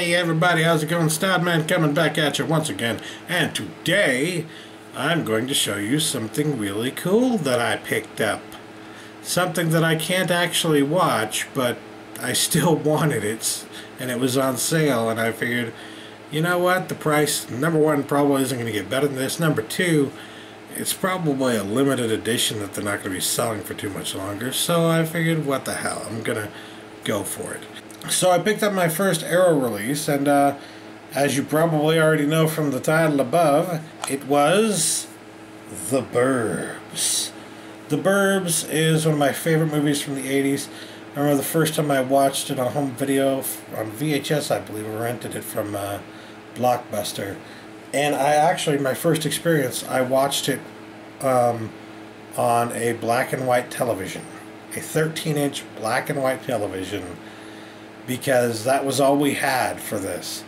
Hey everybody, how's it going? Stodman coming back at you once again, and today I'm going to show you something really cool that I picked up. Something that I can't actually watch, but I still wanted it, and it was on sale, and I figured, you know what, the price, number one, probably isn't going to get better than this. Number two, it's probably a limited edition that they're not going to be selling for too much longer, so I figured, what the hell, I'm going to go for it. So I picked up my first Arrow release, and as you probably already know from the title above, it was The Burbs. The Burbs is one of my favorite movies from the 80s. I remember the first time I watched it on home video, on VHS I believe, I rented it from Blockbuster. And I actually, my first experience, I watched it on a black and white television. A 13-inch black and white television, because that was all we had for this.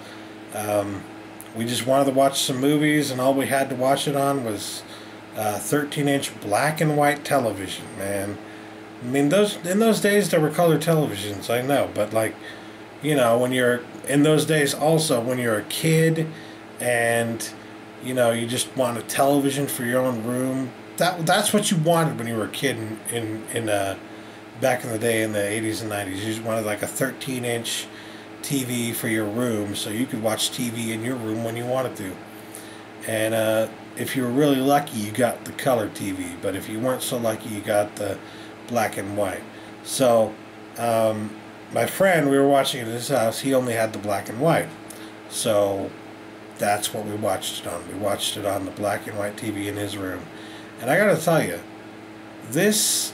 We just wanted to watch some movies, and all we had to watch it on was 13-inch black and white television, man. I mean, in those days there were color televisions, I know, but like, you know, when you're in those days also, when you're a kid and you know you just want a television for your own room, that's what you wanted when you were a kid in back in the day, in the 80s and 90s. You just wanted like a 13-inch TV for your room, so you could watch TV in your room when you wanted to. And if you were really lucky, you got the color TV, but if you weren't so lucky, you got the black and white. So my friend, we were watching it at his house, he only had the black and white, so that's what we watched it on. We watched it on the black and white TV in his room. And I gotta tell you, this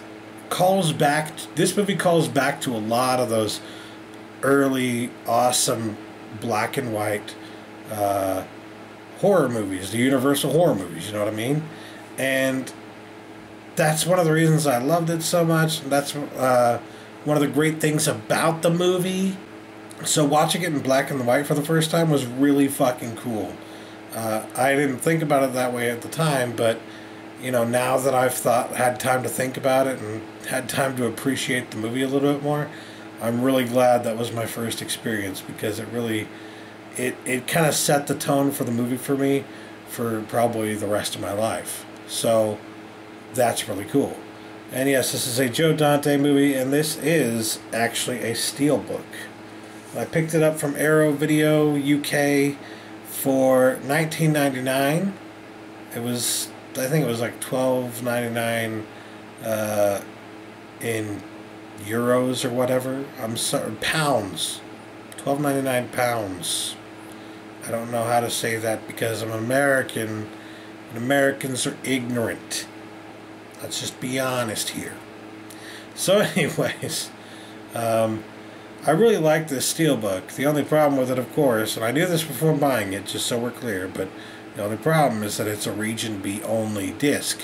movie calls back to a lot of those early awesome black and white horror movies, the Universal horror movies, you know what I mean? And that's one of the reasons I loved it so much. That's one of the great things about the movie. So watching it in black and white for the first time was really fucking cool. I didn't think about it that way at the time, but you know, now that I've had time to think about it and had time to appreciate the movie a little bit more, I'm really glad that was my first experience, because it really, it kind of set the tone for the movie for me for probably the rest of my life. So that's really cool. And yes, this is a Joe Dante movie, and this is actually a Steelbook. I picked it up from Arrow Video UK for $19.99. It was, I think it was like $12.99 in euros or whatever. I'm sorry, pounds. $12.99 pounds. I don't know how to say that because I'm American, and Americans are ignorant. Let's just be honest here. So anyways, I really like this Steelbook. The only problem with it, of course, and I knew this before buying it, just so we're clear, but the only problem is that it's a Region B only disc.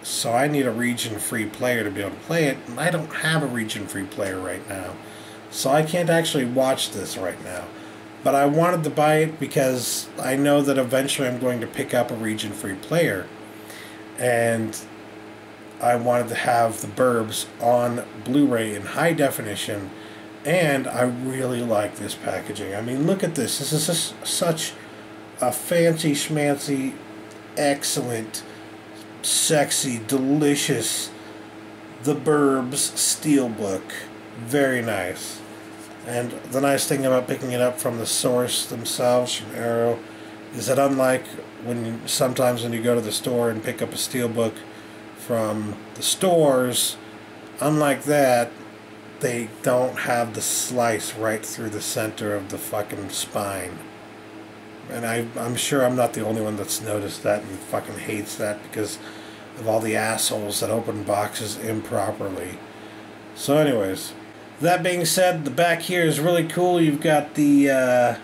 So I need a Region free player to be able to play it, and I don't have a Region free player right now. So I can't actually watch this right now. But I wanted to buy it because I know that eventually I'm going to pick up a Region free player. And I wanted to have the Burbs on Blu-ray in high definition. And I really like this packaging. I mean, look at this. This is just such a fancy schmancy, excellent, sexy, delicious The Burbs Steelbook. Very nice. And the nice thing about picking it up from the source themselves, from Arrow, is that unlike sometimes when you go to the store and pick up a Steelbook from the stores, unlike that, they don't have the slice right through the center of the fucking spine. And I'm sure I'm not the only one that's noticed that and fucking hates that, because of all the assholes that open boxes improperly. So anyways, that being said, the back here is really cool. You've got the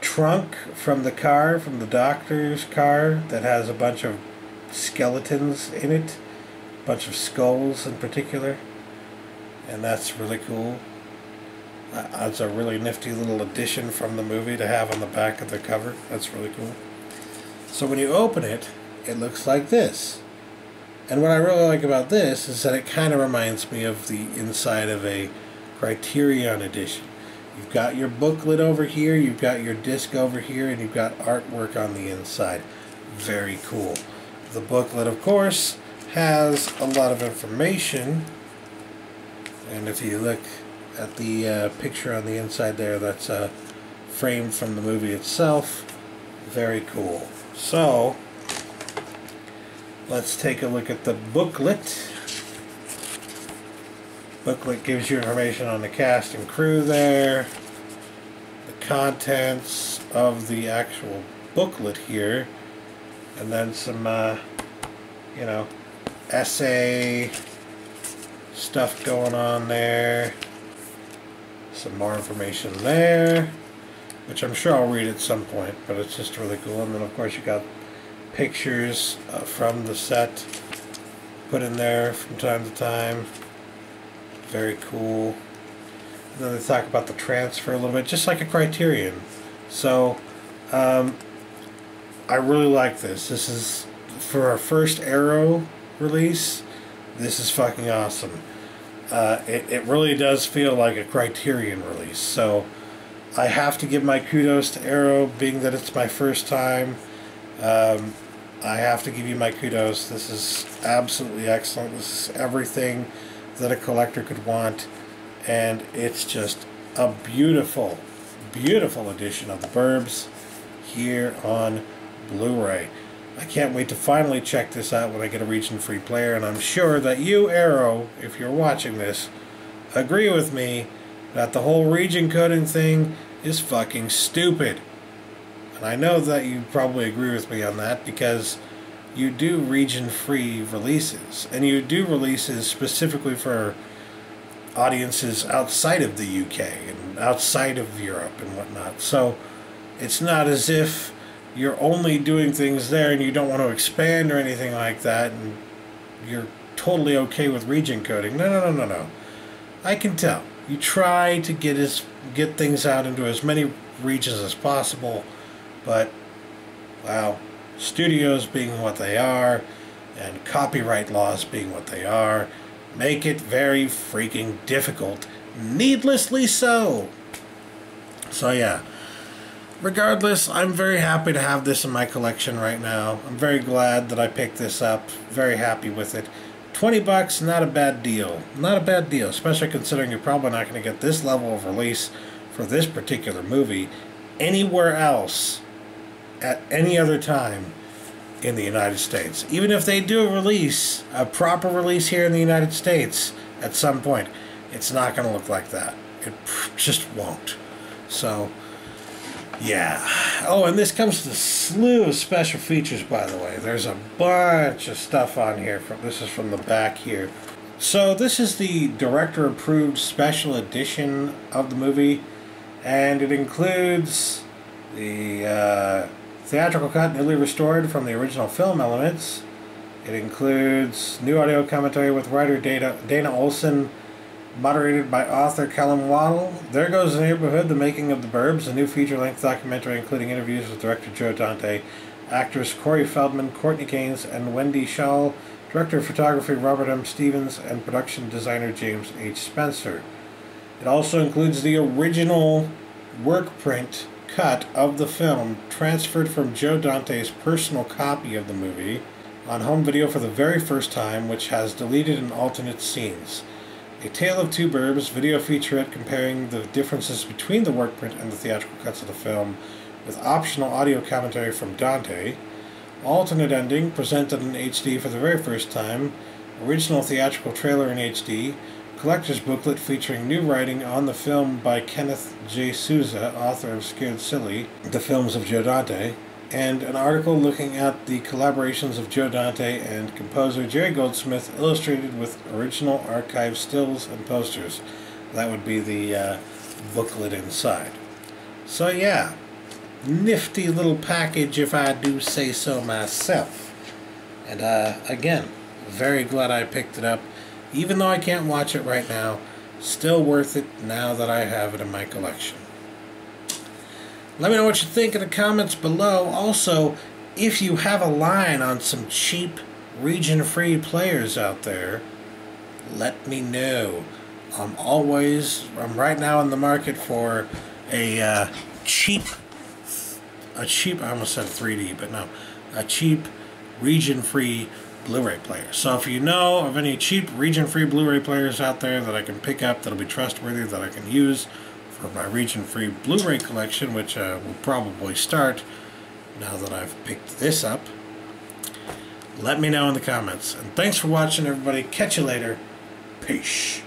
trunk from the car, from the doctor's car, that has a bunch of skeletons in it. A bunch of skulls in particular. And that's really cool. It's a really nifty little addition from the movie to have on the back of the cover. That's really cool. So when you open it, it looks like this. And what I really like about this is that it kind of reminds me of the inside of a Criterion edition. You've got your booklet over here, you've got your disc over here, and you've got artwork on the inside. Very cool. The booklet, of course, has a lot of information. And if you look at the picture on the inside there, that's framed from the movie itself. Very cool. So, let's take a look at the booklet. Booklet gives you information on the cast and crew there, the contents of the actual booklet here, and then some, you know, essay stuff going on there. Some more information there, which I'm sure I'll read at some point, but it's just really cool. And then, of course, you got pictures from the set put in there from time to time. Very cool. And then they talk about the transfer a little bit, just like a Criterion. So, I really like this. This is, for our first Arrow release, this is fucking awesome. It really does feel like a Criterion release. So, I have to give my kudos to Arrow, being that it's my first time. I have to give you my kudos. This is absolutely excellent. This is everything that a collector could want, and it's just a beautiful, beautiful edition of the Burbs here on Blu-ray. I can't wait to finally check this out when I get a region-free player, and I'm sure that you, Arrow, if you're watching this, agree with me that the whole region coding thing is fucking stupid. And I know that you probably agree with me on that, because you do region-free releases, and you do releases specifically for audiences outside of the UK and outside of Europe and whatnot. So it's not as if you're only doing things there and you don't want to expand or anything like that, and you're totally okay with region coding. No. I can tell. You try to get things out into as many regions as possible, but wow. Studios being what they are, and copyright laws being what they are, make it very freaking difficult. Needlessly so. So yeah. Regardless, I'm very happy to have this in my collection right now. I'm very glad that I picked this up. Very happy with it. $20, not a bad deal. Not a bad deal, especially considering you're probably not going to get this level of release for this particular movie anywhere else at any other time in the United States. Even if they do a proper release here in the United States at some point, it's not going to look like that. It just won't. So, yeah. Oh, and this comes with a slew of special features, by the way. There's a bunch of stuff on here. This is from the back here. So, this is the director-approved special edition of the movie, and it includes the theatrical cut newly restored from the original film elements. It includes new audio commentary with writer Dana Olson, moderated by author Callum Waddle. There Goes the Neighborhood, The Making of the Burbs, a new feature-length documentary including interviews with director Joe Dante, actors Corey Feldman, Courtney Gaines, and Wendy Schall, director of photography Robert M. Stevens, and production designer James H. Spencer. It also includes the original work print cut of the film, transferred from Joe Dante's personal copy of the movie on home video for the very first time, which has deleted and alternate scenes. A Tale of Two Burbs video featurette comparing the differences between the work print and the theatrical cuts of the film, with optional audio commentary from Dante. Alternate ending, presented in HD for the very first time. Original theatrical trailer in HD. Collector's booklet featuring new writing on the film by Kenneth J. Souza, author of Scared Silly, the films of Joe Dante, and an article looking at the collaborations of Joe Dante and composer Jerry Goldsmith, illustrated with original archive stills and posters. That would be the booklet inside. So yeah, nifty little package if I do say so myself. And again, very glad I picked it up. Even though I can't watch it right now, still worth it now that I have it in my collection. Let me know what you think in the comments below. Also, if you have a line on some cheap region-free players out there, let me know. I'm right now in the market for a cheap, I almost said 3D, but no, a cheap region-free Blu-ray player. So if you know of any cheap region-free Blu-ray players out there that I can pick up that'll be trustworthy, that I can use for my region-free Blu-ray collection, which will probably start now that I've picked this up, let me know in the comments. And thanks for watching, everybody. Catch you later. Peace.